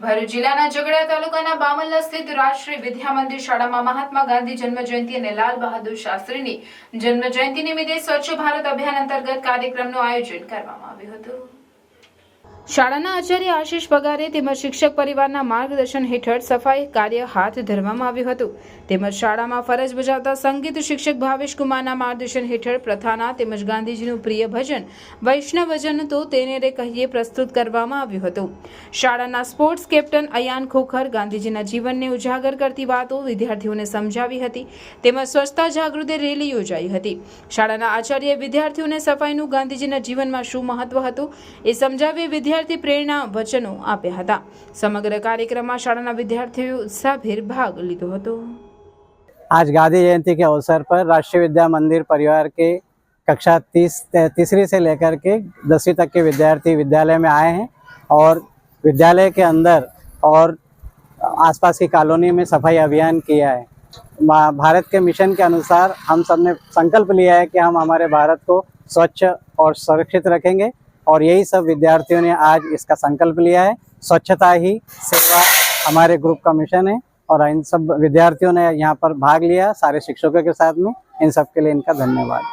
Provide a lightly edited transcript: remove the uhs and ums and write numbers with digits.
ભરૂચ જિલ્લાના ઝઘડિયા તાલુકાના બામલ્લા સ્થિત રાષ્ટ્રીય વિદ્યા મંદિર શાળામાં મહાત્મા ગાંધી જન્મ જયંતિ અને લાલ બહાદુર શાસ્ત્રીની જન્મ જયંતિ નિમિત્તે સ્વચ્છ ભારત અભિયાન અંતર્ગત કાર્યક્રમનું આયોજન કરવામાં આવ્યું હતું। શાળાના આચાર્ય આશીષ પગારે તેમજ શિક્ષક પરિવારના માર્ગદર્શન હેઠળ સફાઈ કાર્ય હાથ ધરવામાં આવ્યું હતું। તેમજ શાળામાં ફરજ બજાવતા સંગીત શિક્ષક ભાવેશ કુમારના માર્ગદર્શન હેઠળ પ્રથાના તેમજ ગાંધીજીનું પ્રિય ભજન વૈષ્ણવજન તો તેને રે કહીએ પ્રસ્તુત કરવામાં આવ્યું હતું। શાળાના સ્પોર્ટ્સ કેપ્ટન અયાન ખોખર ગાંધીજીના જીવનને ઉજાગર કરતી વાતો વિદ્યાર્થીઓને સમજાવી હતી। તેમજ સ્વચ્છતા જાગૃતિ રેલી યોજાઈ હતી। શાળાના આચાર્ય વિદ્યાર્થીઓને સફાઈનું ગાંધીજીના જીવનમાં શું મહત્વ હતું એ સમજાવી विद्यार्थी प्रेरणा वचनों आप्या हता। समग्र कार्यक्रम में शाळाना विद्यार्थीओ उत्साहभेर भाग लीधो हतो। आज गांधी जयंती के अवसर पर राष्ट्रीय विद्या मंदिर परिवार के कक्षा तीसरी से लेकर के 10वीं तक के विद्यार्थी विद्यालय में आए हैं और विद्यालय के अंदर और आसपास की कॉलोनी में सफाई अभियान किया है। भारत के मिशन के अनुसार हम सब ने संकल्प लिया है कि हम हमारे भारत को स्वच्छ और सुरक्षित रखेंगे और यही सब विद्यार्थियों ने आज इसका संकल्प लिया है। स्वच्छता ही सेवा हमारे ग्रुप का मिशन है और इन सब विद्यार्थियों ने यहाँ पर भाग लिया सारे शिक्षकों के साथ में। इन सब के लिए इनका धन्यवाद।